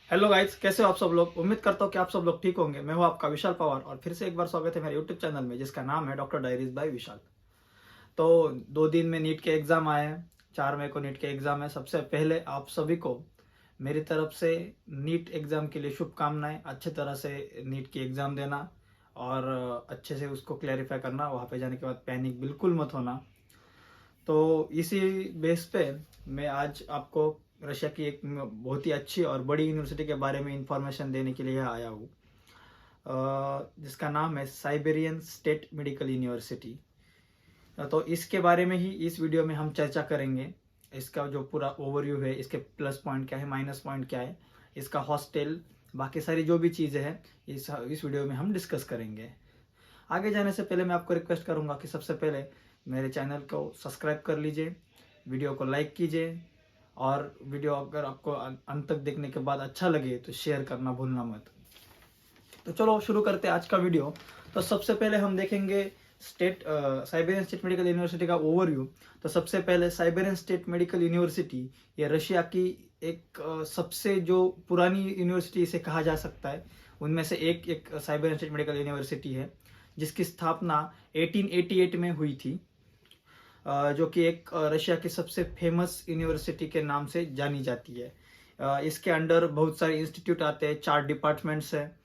Hello guys, कैसे हो आप सब लोग। उम्मीद करता हूँ कि आप सब लोग ठीक होंगे। मैं हूँ आपका विशाल पवार और फिर से एक बार स्वागत है मेरे यूट्यूब चैनल में जिसका नाम है डॉक्टर डायरीज बाय विशाल। तो 2 दिन में नीट के एग्ज़ाम आए हैं। 4 मई को नीट के एग्ज़ाम है। सबसे पहले आप सभी को मेरी तरफ से नीट एग्ज़ाम के लिए शुभकामनाएं। अच्छे तरह से नीट की एग्ज़ाम देना और अच्छे से उसको क्लैरिफाई करना। वहाँ पे जाने के बाद पैनिक बिल्कुल मत होना। तो इसी बेस पे मैं आज आपको रशिया की एक बहुत ही अच्छी और बड़ी यूनिवर्सिटी के बारे में इंफॉर्मेशन देने के लिए आया हूँ, जिसका नाम है साइबेरियन स्टेट मेडिकल यूनिवर्सिटी। तो इसके बारे में ही इस वीडियो में हम चर्चा करेंगे। इसका जो पूरा ओवरव्यू है, इसके प्लस पॉइंट क्या है, माइनस पॉइंट क्या है, इसका हॉस्टल, बाकी सारी जो भी चीज़ें हैं इस वीडियो में हम डिस्कस करेंगे। आगे जाने से पहले मैं आपको रिक्वेस्ट करूंगा कि सबसे पहले मेरे चैनल को सब्सक्राइब कर लीजिए, वीडियो को लाइक कीजिए और वीडियो अगर आपको अंत तक देखने के बाद अच्छा लगे तो शेयर करना भूलना मत। तो चलो शुरू करते हैं आज का वीडियो। तो सबसे पहले हम देखेंगे साइबेरियन स्टेट मेडिकल यूनिवर्सिटी का ओवरव्यू। तो सबसे पहले साइबेरियन स्टेट मेडिकल यूनिवर्सिटी ये रशिया की एक सबसे जो पुरानी यूनिवर्सिटी इसे कहा जा सकता है उनमें से एक साइबेरियन स्टेट मेडिकल यूनिवर्सिटी है, जिसकी स्थापना 1888 में हुई थी, जो कि एक रशिया की सबसे फेमस यूनिवर्सिटी के नाम से जानी जाती है। इसके अंडर बहुत सारे इंस्टीट्यूट आते हैं, 4 डिपार्टमेंट्स हैं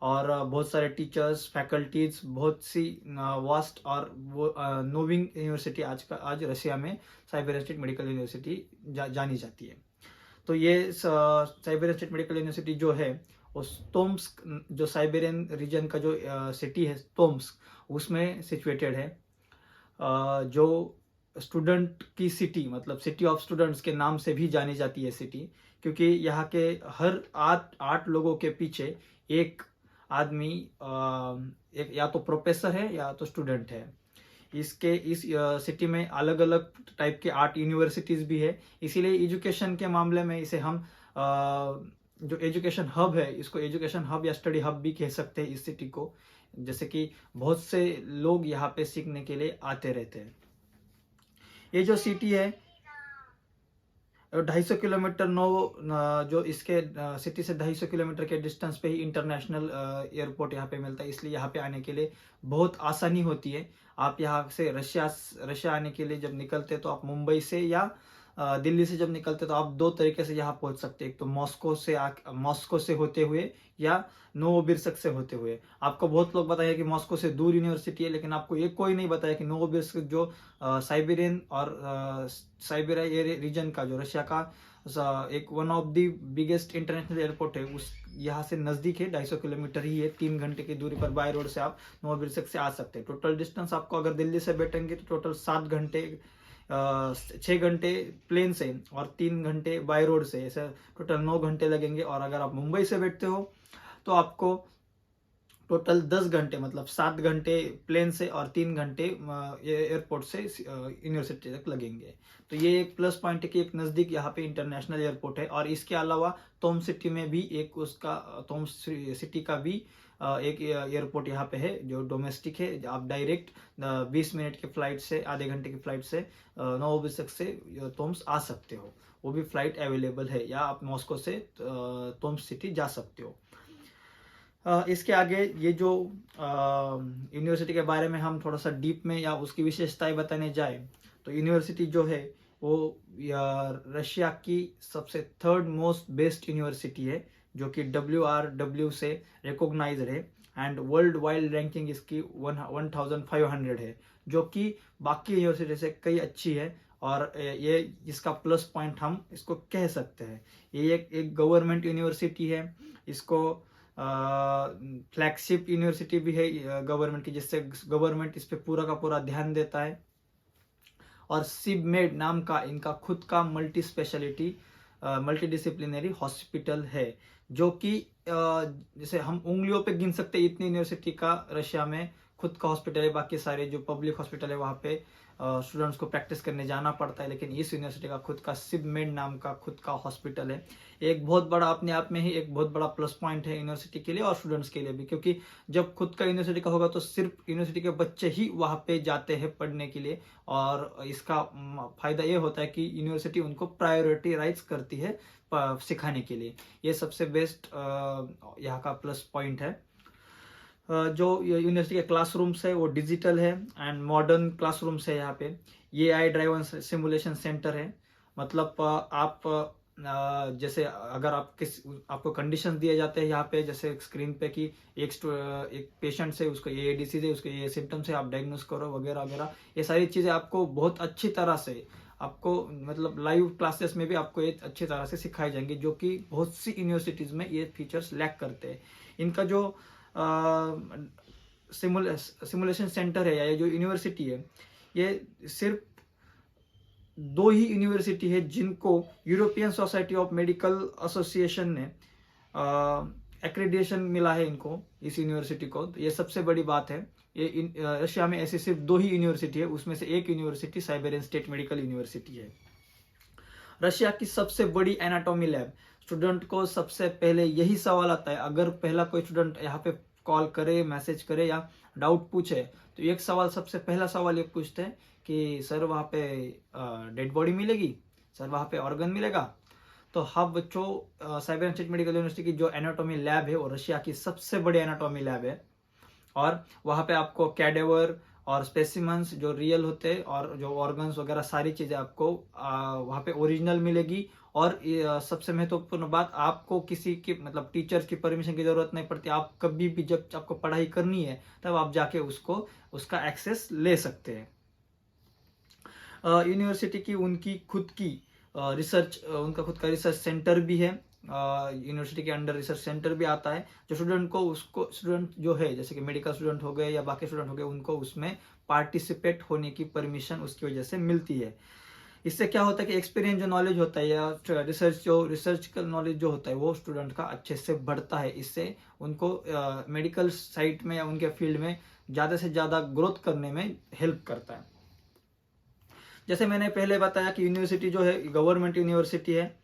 और बहुत सारे टीचर्स, फैकल्टीज, बहुत सी वास्ट और वो नोविंग यूनिवर्सिटी आज रशिया में साइबेरियन स्टेट मेडिकल यूनिवर्सिटी जानी जाती है। तो ये साइबेरियन स्टेट मेडिकल यूनिवर्सिटी जो है वो तोम्स्क, जो साइबेरियन रीजन का जो सिटी है तोम्स्क, उसमें सिचुएटेड है। जो स्टूडेंट की सिटी, मतलब सिटी ऑफ स्टूडेंट्स के नाम से भी जानी जाती है सिटी, क्योंकि यहाँ के हर 8 लोगों के पीछे एक आदमी एक या तो प्रोफेसर है या तो स्टूडेंट है। इस सिटी में अलग अलग टाइप के 8 यूनिवर्सिटीज भी है। इसीलिए एजुकेशन के मामले में इसे हम जो एजुकेशन हब है, इसको एजुकेशन हब या स्टडी हब भी कह सकते हैं इस सिटी को। जैसे कि बहुत से लोग यहाँ पे सीखने के लिए आते रहते हैं। ये जो सिटी है 250 किलोमीटर जो इसके सिटी से 250 किलोमीटर के डिस्टेंस पे ही इंटरनेशनल एयरपोर्ट यहाँ पे मिलता है, इसलिए यहाँ पे आने के लिए बहुत आसानी होती है। आप यहाँ से रशिया आने के लिए जब निकलते तो आप मुंबई से या दिल्ली से जब निकलते तो आप 2 तरीके से यहाँ पहुंच सकते हैं। एक तो मॉस्को से होते हुए या नोवोबिर्स्क से होते हुए। आपको बहुत लोग बताया कि मॉस्को से दूर यूनिवर्सिटी है, लेकिन आपको ये कोई नहीं बताया कि नोवोबिर्स्क जो साइबेरियन और साइबेरिया ये रीजन का, जो रशिया का एक one of the biggest international airport है, उस यहाँ से नज़दीक है। 250 किलोमीटर ही है। 3 घंटे की दूरी पर बाय रोड से आप नोवोबिर्स्क से आ सकते हैं। टोटल डिस्टेंस आपको अगर दिल्ली से बैठेंगे तो टोटल 7 घंटे, 6 घंटे प्लेन से और 3 घंटे बाय रोड से, ऐसे टोटल 9 घंटे लगेंगे। और अगर आप मुंबई से बैठते हो तो आपको टोटल 10 घंटे, मतलब 7 घंटे प्लेन से और 3 घंटे एयरपोर्ट से यूनिवर्सिटी तक लगेंगे। तो ये एक प्लस पॉइंट है कि एक नज़दीक यहाँ पे इंटरनेशनल एयरपोर्ट है। और इसके अलावा तोम सिटी में भी एक उसका तोम सिटी का भी एक एयरपोर्ट यहाँ पे है जो डोमेस्टिक है। आप डायरेक्ट 20 मिनट की फ्लाइट से, आधे घंटे की फ्लाइट से नोवोबिर्स्क से तोम्स आ सकते हो। वो भी फ्लाइट अवेलेबल है, या आप मॉस्को से तोम्स सिटी जा सकते हो। इसके आगे ये जो यूनिवर्सिटी के बारे में हम थोड़ा सा डीप में या उसकी विशेषताएं बताने जाए तो यूनिवर्सिटी जो है वो रशिया की सबसे 3rd मोस्ट बेस्ट यूनिवर्सिटी है, जो कि WRW से रिकॉग्नाइज्ड है। एंड वर्ल्ड वाइड रैंकिंग इसकी 1500 है, जो कि बाकी यूनिवर्सिटी से कई अच्छी है। और ये इसका प्लस पॉइंट हम इसको कह सकते हैं। ये एक गवर्नमेंट यूनिवर्सिटी है। इसको फ्लैगशिप यूनिवर्सिटी भी है गवर्नमेंट की, जिससे गवर्नमेंट इस पे पूरा का पूरा ध्यान देता है। और सिबमेड नाम का इनका खुद का मल्टी स्पेशलिटी मल्टीडिसिप्लिनरी हॉस्पिटल है, जो कि जैसे हम उंगलियों पे गिन सकते हैं इतनी यूनिवर्सिटी का रशिया में खुद का हॉस्पिटल है। बाकी सारे जो पब्लिक हॉस्पिटल है वहाँ पे स्टूडेंट्स को प्रैक्टिस करने जाना पड़ता है, लेकिन इस यूनिवर्सिटी का खुद का सिबमेड नाम का खुद का हॉस्पिटल है। एक बहुत बड़ा अपने आप में ही एक बहुत बड़ा प्लस पॉइंट है यूनिवर्सिटी के लिए और स्टूडेंट्स के लिए भी, क्योंकि जब खुद का यूनिवर्सिटी का होगा तो सिर्फ यूनिवर्सिटी के बच्चे ही वहाँ पे जाते हैं पढ़ने के लिए, और इसका फायदा ये होता है कि यूनिवर्सिटी उनको प्रायोरिटीराइज करती है सिखाने के लिए। ये सबसे बेस्ट यहाँ का प्लस पॉइंट है। जो यूनिवर्सिटी के क्लासरूम्स है वो डिजिटल है एंड मॉडर्न क्लासरूम्स है। यहाँ पे AI ड्राइवन सिमुलेशन सेंटर है। मतलब आप जैसे अगर आपको कंडीशन दिए जाते हैं यहाँ पे, जैसे स्क्रीन पे कि एक पेशेंट से उसको ये डिसीज है, उसको ये सिम्टम्स है, आप डायग्नोस करो वगैरह वगैरह, ये सारी चीज़ें आपको बहुत अच्छी तरह से आपको मतलब लाइव क्लासेस में भी आपको ये अच्छी तरह से सिखाई जाएंगी, जो कि बहुत सी यूनिवर्सिटीज़ में ये फीचर्स लैक करते हैं। इनका जो सिमुलेशन सेंटर है या ये जो यूनिवर्सिटी है, ये सिर्फ 2 ही यूनिवर्सिटी है जिनको European society of medical association ने एक्रेडिटेशन मिला है इनको, इस यूनिवर्सिटी को। तो ये सबसे बड़ी बात है। ये रशिया में ऐसी सिर्फ 2 ही यूनिवर्सिटी है, उसमें से एक university Siberian state medical university है। रशिया की सबसे बड़ी एनाटॉमी लैब। स्टूडेंट को सबसे पहले यही सवाल आता है, अगर पहला कोई स्टूडेंट यहाँ पे कॉल करे, मैसेज करे या डाउट पूछे, तो एक सवाल, सबसे पहला सवाल ये पूछते हैं कि सर वहाँ पे डेड बॉडी मिलेगी, सर वहाँ पे ऑर्गन मिलेगा। तो हाँ बच्चों, साइबेरियन स्टेट मेडिकल यूनिवर्सिटी की जो एनाटॉमी लैब है वो रशिया की सबसे बड़ी एनाटॉमी लैब है, और वहाँ पे आपको कैडेवर और स्पेसिमन्स जो रियल होते हैं और जो ऑर्गन्स वगैरह सारी चीज़ें आपको वहाँ पे ओरिजिनल मिलेगी। और सबसे महत्वपूर्ण बात, आपको किसी की मतलब टीचर्स की परमिशन की ज़रूरत नहीं पड़ती। आप कभी भी जब आपको पढ़ाई करनी है तब आप जाके उसका एक्सेस ले सकते हैं। यूनिवर्सिटी की उनकी खुद की उनका खुद का रिसर्च सेंटर भी है। यूनिवर्सिटी के अंडर रिसर्च सेंटर भी आता है, जो स्टूडेंट जो है जैसे कि मेडिकल स्टूडेंट हो गए या बाकी स्टूडेंट हो गए, उनको उसमें पार्टिसिपेट होने की परमिशन उसकी वजह से मिलती है। इससे क्या होता है कि एक्सपीरियंस जो नॉलेज होता है या रिसर्च का नॉलेज जो होता है वो स्टूडेंट का अच्छे से बढ़ता है। इससे उनको मेडिकल साइट में या उनके फील्ड में ज़्यादा से ज़्यादा ग्रोथ करने में हेल्प करता है। जैसे मैंने पहले बताया कि यूनिवर्सिटी जो है गवर्नमेंट यूनिवर्सिटी है,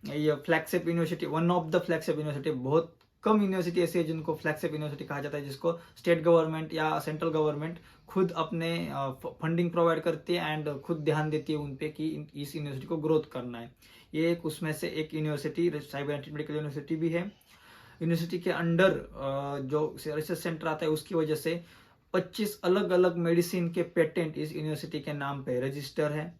ये flagship university, one of the flagship university. बहुत कम यूनिवर्सिटी ऐसी है जिनको फ्लैगशिप यूनिवर्सिटी कहा जाता है, जिसको स्टेट गवर्नमेंट या सेंट्रल गवर्नमेंट खुद अपने फंडिंग प्रोवाइड करती है एंड खुद ध्यान देती है उन पे कि इस यूनिवर्सिटी को ग्रोथ करना है। ये एक उसमें से एक यूनिवर्सिटी साइबेरियन मेडिकल यूनिवर्सिटी भी है। यूनिवर्सिटी के अंडर जो रिसर्च सेंटर आता है उसकी वजह से 25 अलग अलग मेडिसिन के पेटेंट इस यूनिवर्सिटी के नाम पे रजिस्टर है।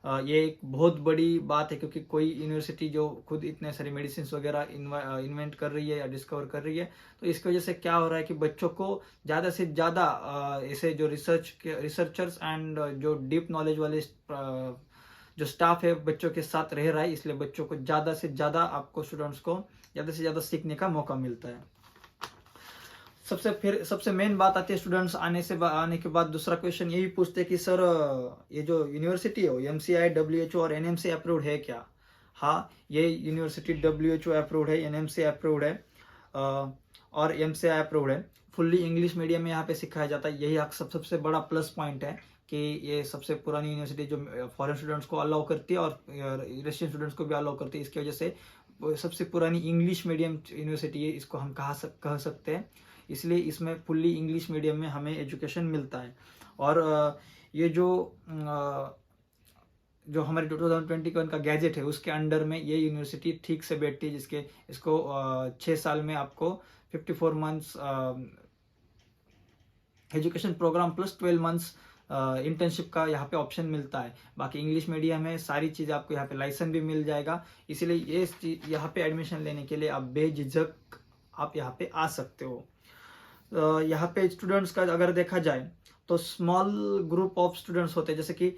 ये एक बहुत बड़ी बात है, क्योंकि कोई यूनिवर्सिटी जो खुद इतने सारे मेडिसिन वगैरह इन्वेंट कर रही है या डिस्कवर कर रही है, तो इसकी वजह से क्या हो रहा है कि बच्चों को ज़्यादा से ज़्यादा ऐसे जो रिसर्चर्स एंड जो डीप नॉलेज वाले जो स्टाफ है बच्चों के साथ रह रहा है, इसलिए बच्चों को ज़्यादा से ज़्यादा आपको स्टूडेंट्स को ज़्यादा से ज़्यादा सीखने का मौका मिलता है। सबसे मेन बात आती है स्टूडेंट्स आने के बाद दूसरा क्वेश्चन यही पूछते हैं कि सर ये जो यूनिवर्सिटी है वो MCI, WHO और NMC अप्रूव्ड है क्या? हाँ, ये यूनिवर्सिटी WHO अप्रूव्ड है, NMC अप्रूव्ड है और MCI अप्रूव्ड है। फुल्ली इंग्लिश मीडियम में यहाँ पे सिखाया जाता है। यही सबसे बड़ा प्लस पॉइंट है कि ये सबसे पुरानी यूनिवर्सिटी जो फॉरेन स्टूडेंट्स को अलाउ करती है और रशियन स्टूडेंट्स को भी अलाउ करती है। इसकी वजह से सबसे पुरानी इंग्लिश मीडियम यूनिवर्सिटी है, इसको हम कह सकते हैं। इसलिए इसमें फुल्ली इंग्लिश मीडियम में हमें एजुकेशन मिलता है। और ये जो हमारे 2021 का गैजेट है उसके अंडर में ये यूनिवर्सिटी ठीक से बैठती है, इसको 6 साल में आपको 54 months education programme plus 12 months internship का यहाँ पे ऑप्शन मिलता है। बाकी इंग्लिश मीडियम है, सारी चीज़ आपको यहाँ पे लाइसेंस भी मिल जाएगा। इसलिए ये यहाँ पे एडमिशन लेने के लिए आप बेझिझक आप यहाँ पे आ सकते हो। यहाँ पे स्टूडेंट्स का अगर देखा जाए तो स्मॉल ग्रुप ऑफ स्टूडेंट्स होते हैं, जैसे कि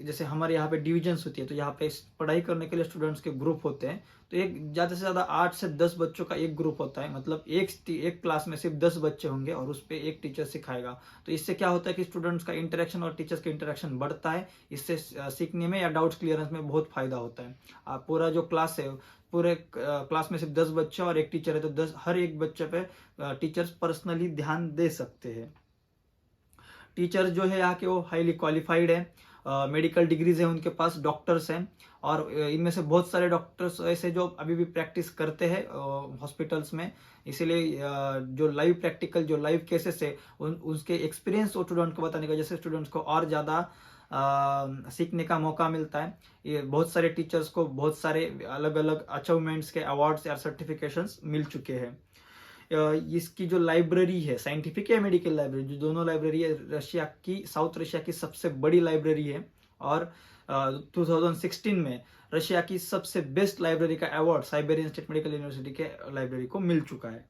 जैसे हमारे यहाँ पे डिविजन्स होती है, तो यहाँ पे पढ़ाई करने के लिए स्टूडेंट्स के ग्रुप होते हैं। तो एक ज़्यादा से ज़्यादा 8 से 10 बच्चों का एक ग्रुप होता है, मतलब एक क्लास में सिर्फ 10 बच्चे होंगे और उस पर एक टीचर सिखाएगा। तो इससे क्या होता है कि स्टूडेंट्स का इंटरेक्शन और टीचर्स का इंटरेक्शन बढ़ता है। इससे सीखने में या डाउट्स क्लियरेंस में बहुत फायदा होता है। पूरा जो क्लास है, पूरे क्लास में सिर्फ 10 बच्चे और एक टीचर है, तो हर एक बच्चे पे टीचर्स पर्सनली ध्यान दे सकते हैं। टीचर जो है यहाँ के वो हाईली क्वालिफाइड है, मेडिकल डिग्रीज है उनके पास, डॉक्टर्स हैं, और इनमें से बहुत सारे डॉक्टर्स ऐसे जो अभी भी प्रैक्टिस करते हैं हॉस्पिटल्स में। इसीलिए जो लाइव प्रैक्टिकल जो लाइव केसेस है उसके एक्सपीरियंस स्टूडेंट को बताने की वजह से स्टूडेंट्स को और ज़्यादा सीखने का मौका मिलता है। ये बहुत सारे टीचर्स को बहुत सारे अलग अलग अचीवमेंट्स के अवार्ड्स या सर्टिफिकेशंस मिल चुके हैं। इसकी जो लाइब्रेरी है, साइंटिफिक या मेडिकल लाइब्रेरी, जो दोनों लाइब्रेरी है, रशिया की, साउथ रशिया की सबसे बड़ी लाइब्रेरी है, और 2016 में रशिया की सबसे बेस्ट लाइब्रेरी का award Siberian state medical university के लाइब्रेरी को मिल चुका है।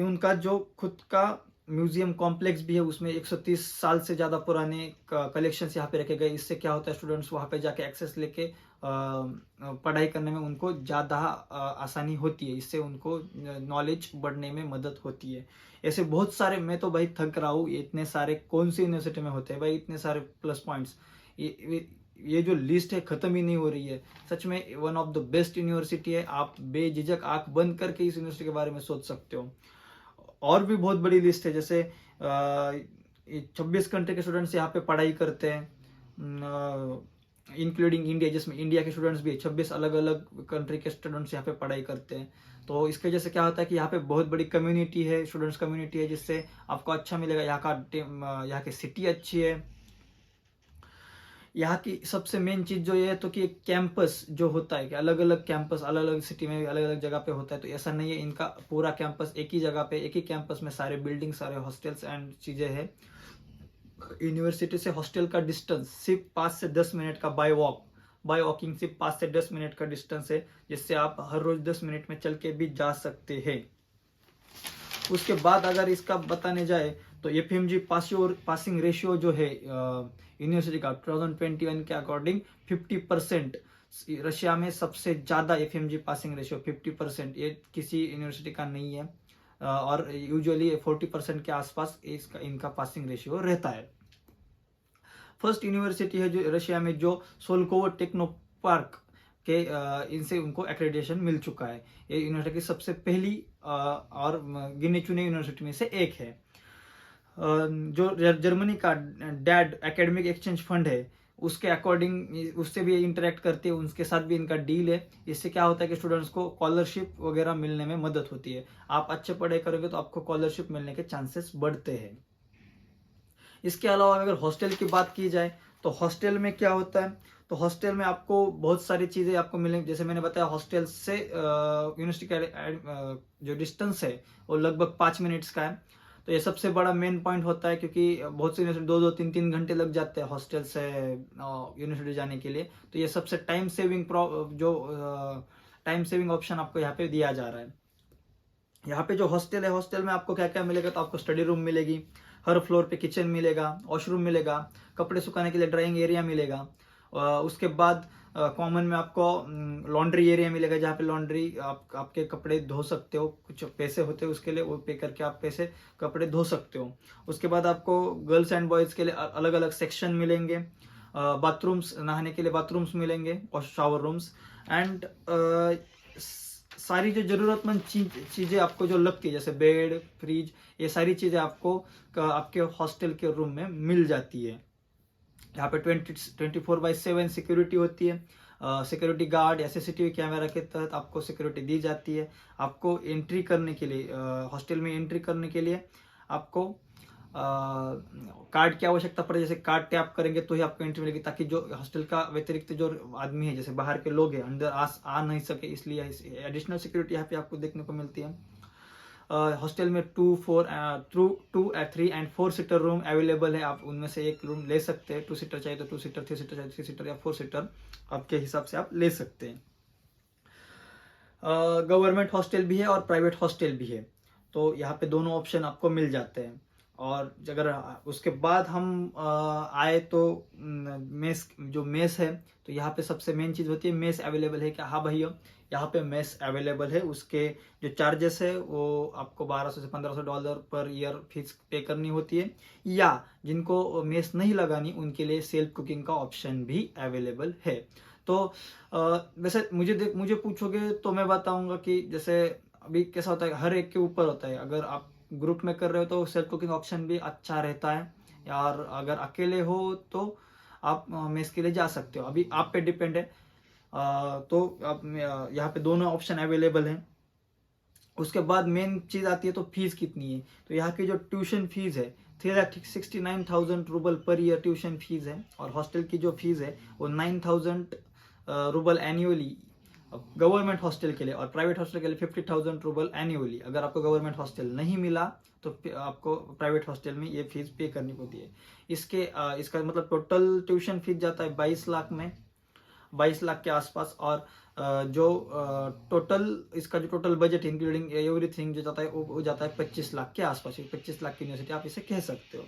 उनका जो खुद का म्यूजियम कॉम्प्लेक्स भी है, उसमें 130 साल से ज़्यादा पुराने कलेक्शंस यहाँ पे रखे गए। इससे क्या होता है, स्टूडेंट्स वहाँ पे जाके एक्सेस लेके पढ़ाई करने में उनको ज़्यादा आसानी होती है। इससे उनको नॉलेज बढ़ने में मदद होती है। ऐसे बहुत सारे, मैं तो भाई थक रहा हूँ, इतने सारे कौन सी यूनिवर्सिटी में होते हैं भाई, इतने सारे प्लस पॉइंट्स। ये जो लिस्ट है खत्म ही नहीं हो रही है। सच में one of the best university है। आप बेझिझक आंख बंद करके इस यूनिवर्सिटी के बारे में सोच सकते हो। और भी बहुत बड़ी लिस्ट है, जैसे 26 कंट्री के स्टूडेंट्स यहाँ पे पढ़ाई करते हैं, इंक्लूडिंग इंडिया, जिसमें इंडिया के स्टूडेंट्स भी है। 26 अलग अलग कंट्री के स्टूडेंट्स यहाँ पे पढ़ाई करते हैं। तो इसके वजह से क्या होता है कि यहाँ पे बहुत बड़ी कम्युनिटी है, स्टूडेंट्स कम्युनिटी है, जिससे आपको अच्छा मिलेगा। यहाँ की सिटी अच्छी है। यहाँ की सबसे मेन चीज जो ये है तो कि कैंपस जो होता है कि अलग अलग कैंपस अलग अलग सिटी में अलग अलग जगह पे होता है। तो ऐसा नहीं है, इनका पूरा कैंपस एक ही जगह पे, एक ही कैंपस में सारे बिल्डिंग, सारे हॉस्टल्स एंड चीजें हैं। यूनिवर्सिटी से हॉस्टल का डिस्टेंस सिर्फ 5 से 10 मिनट का बाय वॉकिंग सिर्फ 5 से 10 मिनट का डिस्टेंस है, जिससे आप हर रोज 10 मिनट में चल के भी जा सकते हैं। उसके बाद अगर इसका बताने जाए तो एफएमजी पासिंग रेशियो जो है यूनिवर्सिटी का 2021 के अकॉर्डिंग 50%, रशिया में सबसे ज्यादा एफएमजी पासिंग रेशियो 50%, ये किसी यूनिवर्सिटी का नहीं है। और यूजुअली 40% के आसपास इनका पासिंग रेशियो रहता है। फर्स्ट यूनिवर्सिटी है जो रशिया में जो सोलकोवो टेक्नो पार्क के इनसे उनको एक्रेडिटेशन मिल चुका है। ये यूनिवर्सिटी की सबसे पहली और गिने चुने यूनिवर्सिटी में से एक है। जो जर्मनी का डैड एकेडमिक एक्सचेंज फंड है, उसके अकॉर्डिंग उससे भी इंटरेक्ट करते हैं, उसके साथ भी इनका डील है। इससे क्या होता है कि स्टूडेंट्स को स्कॉलरशिप वगैरह मिलने में मदद होती है। आप अच्छे पढ़ाई करोगे तो आपको स्कॉलरशिप मिलने के चांसेस बढ़ते हैं। इसके अलावा अगर हॉस्टल की बात की जाए तो हॉस्टल में क्या होता है, तो हॉस्टल में आपको बहुत सारी चीज़ें आपको मिलेंगी। जैसे मैंने बताया, हॉस्टल से यूनिवर्सिटी का जो डिस्टेंस है वो लगभग 5 मिनट्स का है। तो ये सबसे बड़ा मेन पॉइंट होता है, क्योंकि बहुत सी यूनिवर्सिटी 2-2, 3-3 घंटे लग जाते हैं हॉस्टल से यूनिवर्सिटी जाने के लिए। तो ये सबसे टाइम सेविंग ऑप्शन आपको यहाँ पे दिया जा रहा है। यहाँ पे जो हॉस्टल है, हॉस्टल में आपको क्या क्या मिलेगा, तो आपको स्टडी रूम मिलेगी, हर फ्लोर पे किचन मिलेगा, वॉशरूम मिलेगा, कपड़े सुखाने के लिए ड्राइंग एरिया मिलेगा। उसके बाद कॉमन में आपको लॉन्ड्री एरिया मिलेगा, जहाँ पे लॉन्ड्री आपके कपड़े धो सकते हो। कुछ पैसे होते हैं उसके लिए, वो पे करके आप पैसे कपड़े धो सकते हो। उसके बाद आपको गर्ल्स एंड बॉयज़ के लिए अलग अलग सेक्शन मिलेंगे। बाथरूम्स, नहाने के लिए बाथरूम्स मिलेंगे और शावर रूम्स। एंड सारी जो जरूरतमंद चीज़ें आपको जो लगती है, जैसे बेड, फ्रिज, ये सारी चीज़ें आपको आपके हॉस्टल के रूम में मिल जाती है। यहाँ पे 24/7 सिक्योरिटी होती है। सिक्योरिटी गार्ड या सीसीटीवी कैमरा के तहत आपको सिक्योरिटी दी जाती है। आपको एंट्री करने के लिए, हॉस्टल में एंट्री करने के लिए आपको कार्ड की आवश्यकता पड़े। जैसे कार्ड टैप करेंगे तो ही आपको एंट्री मिलेगी, ताकि जो हॉस्टल का व्यतिरिक्त जो आदमी है, जैसे बाहर के लोग हैं, अंदर आ नहीं सके, इसलिए एडिशनल सिक्योरिटी यहाँ पे आपको देखने को मिलती है। हॉस्टल में 2, 3 एंड 4 सीटर रूम अवेलेबल है। आप उनमें से एक रूम ले सकते हैं। 2 सीटर चाहिए तो 2 सीटर, 3 सीटर चाहिए 3 सीटर, या 4 सीटर आपके हिसाब से आप ले सकते हैं। गवर्नमेंट हॉस्टल भी है और प्राइवेट हॉस्टल भी है, तो यहाँ पे दोनों ऑप्शन आपको मिल जाते हैं। और अगर उसके बाद हम आए तो मेस है, तो यहाँ पे सबसे मेन चीज़ होती है मेस अवेलेबल है क्या। हाँ भैया, यहाँ पे मेस अवेलेबल है। उसके जो चार्जेस है वो आपको $1200 से $1500 पर ईयर फीस पे करनी होती है। या जिनको मेस नहीं लगानी, उनके लिए सेल्फ कुकिंग का ऑप्शन भी अवेलेबल है। तो वैसे मुझे पूछोगे तो मैं बताऊंगा कि जैसे अभी कैसा होता है, हर एक के ऊपर होता है। अगर आप ग्रुप में कर रहे हो तो सेल्फ कुकिंग ऑप्शन भी अच्छा रहता है, और अगर अकेले हो तो आप मेस के लिए जा सकते हो, अभी आप पे डिपेंड है। तो आप यहाँ पे दोनों ऑप्शन अवेलेबल हैं। उसके बाद मेन चीज आती है तो फीस कितनी है। तो यहाँ की जो ट्यूशन फीस है 3,69,000 rouble per year tuition fees है, और हॉस्टल की जो फीस है वो 9,000 रूबल एनुअली गवर्नमेंट हॉस्टल के लिए, और प्राइवेट हॉस्टल के लिए 50,000 रूबल एनुअली। अगर आपको गवर्नमेंट हॉस्टल नहीं मिला तो आपको प्राइवेट हॉस्टल में ये फीस पे करनी पड़ती है। इसका मतलब टोटल ट्यूशन फीस जाता है 22 लाख में, 22 लाख के आसपास। और जो टोटल इसका जो टोटल बजट इंक्लूडिंग एवरीथिंग जो जाता है वो जाता है 25 लाख के आसपास। 25 लाख की यूनिवर्सिटी आप इसे कह सकते हो।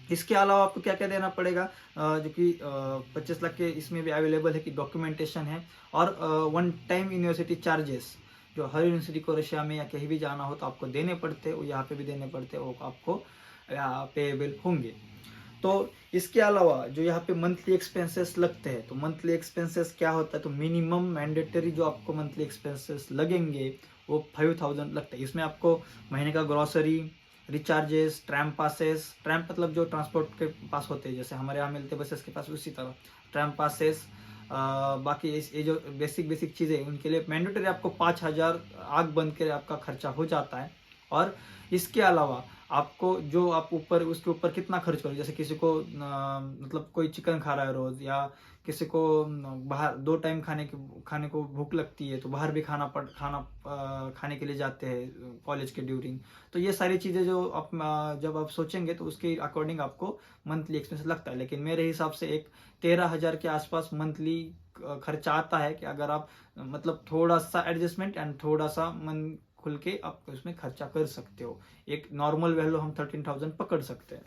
इसके अलावा आपको क्या क्या देना पड़ेगा, जो कि 25 लाख के इसमें भी अवेलेबल है कि डॉक्यूमेंटेशन है, और वन टाइम यूनिवर्सिटी चार्जेस जो हर यूनिवर्सिटी को रशिया में या कहीं भी जाना हो तो आपको देने पड़ते हैं, वो यहाँ पे भी देने पड़ते हैं, वो आपको पेएबल होंगे। तो इसके अलावा जो यहाँ पे मंथली एक्सपेंसेस लगते हैं, तो मंथली एक्सपेंसेस क्या होता है, तो मिनिमम मैंडेटरी जो आपको मंथली एक्सपेंसेस लगेंगे वो 5,000 लगता है। इसमें आपको महीने का grocery, recharges, tram passes, tram मतलब जो ट्रांसपोर्ट के पास होते हैं जैसे हमारे यहाँ मिलते बसेस के पास, उसी तरह ट्रैम पासेस, बाकी ये जो बेसिक चीज़ें उनके लिए मैंडेटरी आपको 5,000 आग बंद के आपका खर्चा हो जाता है। और इसके अलावा आपको जो आप ऊपर उसके ऊपर कितना खर्च करो, जैसे किसी को मतलब कोई चिकन खा रहा है रोज, या किसी को बाहर 2 टाइम खाने को भूख लगती है तो बाहर भी खाने के लिए जाते हैं कॉलेज के ड्यूरिंग। तो ये सारी चीज़ें जो आप जब आप सोचेंगे तो उसके अकॉर्डिंग आपको मंथली एक्सपेंस लगता है। लेकिन मेरे हिसाब से एक 13,000 के आसपास मंथली खर्चा आता है, कि अगर आप मतलब थोड़ा सा एडजस्टमेंट एंड थोड़ा सा मन खुल के आप उसमें खर्चा कर सकते हो। एक नॉर्मल वैल्यू हम 13,000 पकड़ सकते हैं।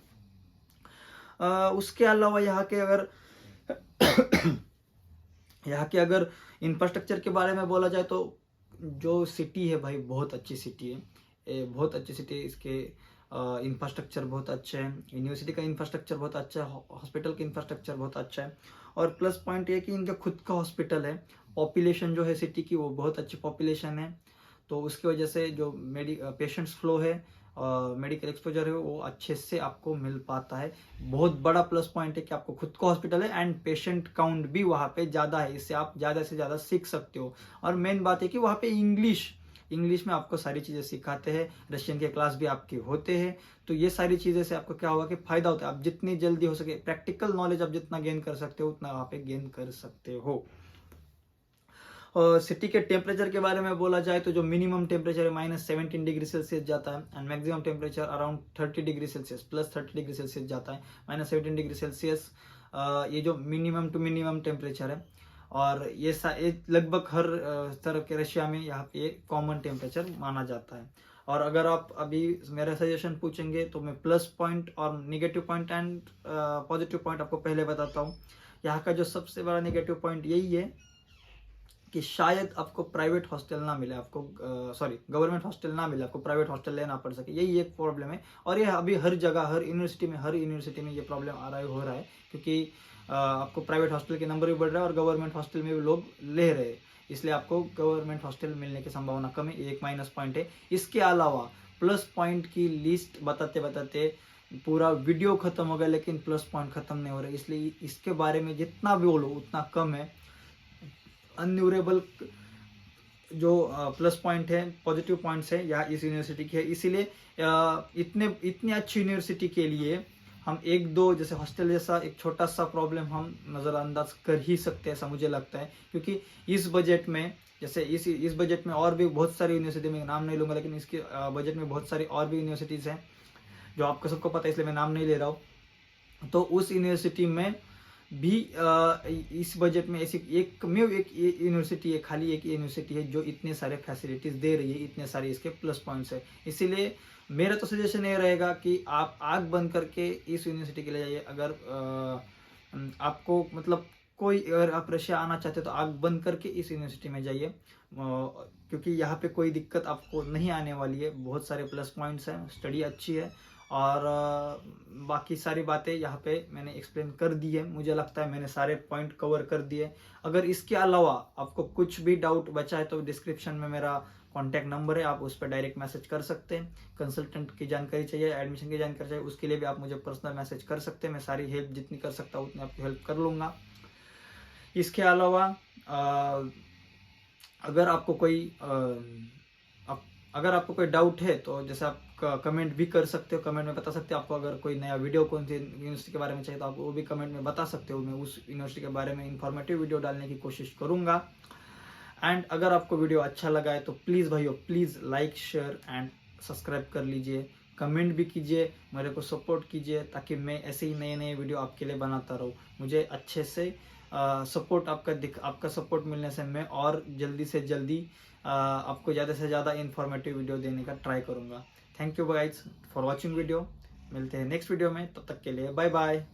उसके अलावा यहाँ के अगर इंफ्रास्ट्रक्चर के बारे में बोला जाए तो जो सिटी है भाई बहुत अच्छी सिटी है, बहुत अच्छी सिटी है। इसके इंफ्रास्ट्रक्चर बहुत अच्छे हैं, यूनिवर्सिटी का इंफ्रास्ट्रक्चर बहुत अच्छा है, हॉस्पिटल का इंफ्रास्ट्रक्चर बहुत अच्छा है। और प्लस पॉइंट ये कि इनका खुद का हॉस्पिटल है, पॉपुलेशन जो है सिटी की वो बहुत अच्छी पॉपुलेशन है, तो उसकी वजह से जो पेशेंट्स फ्लो है, मेडिकल एक्सपोजर है वो अच्छे से आपको मिल पाता है। बहुत बड़ा प्लस पॉइंट है कि आपको खुद का हॉस्पिटल है एंड पेशेंट काउंट भी वहाँ पे ज़्यादा है, इससे आप ज़्यादा से ज़्यादा सीख सकते हो। और मेन बात है कि वहाँ पे इंग्लिश में आपको सारी चीज़ें सिखाते हैं, रशियन के क्लास भी आपके होते हैं। तो ये सारी चीज़ें से आपको क्या होगा कि फ़ायदा होता है। आप जितनी जल्दी हो सके प्रैक्टिकल नॉलेज आप जितना गेन कर सकते हो उतना वहाँ पे गेन कर सकते हो। और सिटी के टेम्परेचर के बारे में बोला जाए तो जो मिनिमम टेम्परेचर है -17 डिग्री सेल्सियस जाता है, and maximum temperature around 30 degree Celsius +30 degree Celsius जाता है। -17 डिग्री सेल्सियस ये जो मिनिमम टू मिनिमम टेम्परेचर है, और ये लगभग हर तरफ के रशिया में यहाँ पे कॉमन टेम्परेचर माना जाता है। और अगर आप अभी मेरा सजेशन पूछेंगे तो मैं प्लस पॉइंट और negative point and positive point आपको पहले बताता हूँ। यहाँ का जो सबसे बड़ा निगेटिव पॉइंट यही है कि शायद आपको प्राइवेट हॉस्टल ना मिले, आपको गवर्नमेंट हॉस्टल ना मिले, आपको प्राइवेट हॉस्टल लेना पड़ सके, यही एक प्रॉब्लम है। और ये अभी हर जगह हर यूनिवर्सिटी में ये प्रॉब्लम हो रहा है, क्योंकि आपको प्राइवेट हॉस्टल के नंबर भी बढ़ रहा है और गवर्नमेंट हॉस्टल में भी लोग ले रहे हैं, इसलिए आपको गवर्नमेंट हॉस्टल मिलने की संभावना कम है। एक माइनस पॉइंट है। इसके अलावा प्लस पॉइंट की लिस्ट बताते बताते पूरा वीडियो खत्म हो गया, लेकिन प्लस पॉइंट खत्म नहीं हो रहे, इसलिए इसके बारे में जितना भी बोलो उतना कम है। अनयूरेबल जो प्लस पॉइंट है, पॉजिटिव पॉइंट्स है या इस यूनिवर्सिटी के है, इसीलिए इतनी अच्छी यूनिवर्सिटी के लिए हम एक दो जैसे हॉस्टल जैसा एक छोटा सा प्रॉब्लम हम नज़रअंदाज कर ही सकते हैं, ऐसा मुझे लगता है। क्योंकि इस बजट में जैसे इस बजट में और भी बहुत सारी यूनिवर्सिटी में नाम नहीं लूँगा, लेकिन इसके बजट में बहुत सारी और भी यूनिवर्सिटीज़ हैं जो आपको सबको पता है, इसलिए मैं नाम नहीं ले रहा हूँ। तो उस यूनिवर्सिटी में भी इस बजट में ऐसी एक यूनिवर्सिटी है, खाली एक यूनिवर्सिटी है जो इतने सारे फैसिलिटीज़ दे रही है, इतने सारे इसके प्लस पॉइंट्स है। इसीलिए मेरा तो सजेशन ये रहेगा कि आप आग बंद करके इस यूनिवर्सिटी के लिए जाइए। अगर आपको मतलब अगर आप रशिया आना चाहते हो तो आग बंद करके इस यूनिवर्सिटी में जाइए, क्योंकि यहाँ पे कोई दिक्कत आपको नहीं आने वाली है। बहुत सारे प्लस पॉइंट्स हैं, स्टडी अच्छी है और बाकी सारी बातें यहाँ पे मैंने एक्सप्लेन कर दी है। मुझे लगता है मैंने सारे पॉइंट कवर कर दिए। अगर इसके अलावा आपको कुछ भी डाउट बचा है तो डिस्क्रिप्शन में मेरा कॉन्टैक्ट नंबर है, आप उस पर डायरेक्ट मैसेज कर सकते हैं। कंसल्टेंट की जानकारी चाहिए, एडमिशन की जानकारी चाहिए, उसके लिए भी आप मुझे पर्सनल मैसेज कर सकते हैं। मैं सारी हेल्प जितनी कर सकता हूँ उतनी आपकी हेल्प कर लूँगा। इसके अलावा अगर आपको कोई डाउट है तो जैसे आप कमेंट भी कर सकते हो, कमेंट में बता सकते हो। आपको अगर कोई नया वीडियो कौन सी यूनिवर्सिटी के बारे में चाहिए तो आप वो भी कमेंट में बता सकते हो। मैं उस यूनिवर्सिटी के बारे में इंफॉर्मेटिव वीडियो डालने की कोशिश करूँगा। एंड अगर आपको वीडियो अच्छा लगा है तो प्लीज़ भाइयों, please like share and subscribe कर लीजिए, कमेंट भी कीजिए, मेरे को सपोर्ट कीजिए ताकि मैं ऐसे ही नए नए वीडियो आपके लिए बनाता रहूँ। मुझे अच्छे से सपोर्ट आपका सपोर्ट मिलने से मैं और जल्दी से जल्दी आपको ज़्यादा से ज़्यादा इन्फॉर्मेटिव वीडियो देने का ट्राई करूँगा। Thank you guys for watching video. मिलते हैं नेक्स्ट वीडियो में, तब तक के लिए बाय बाय।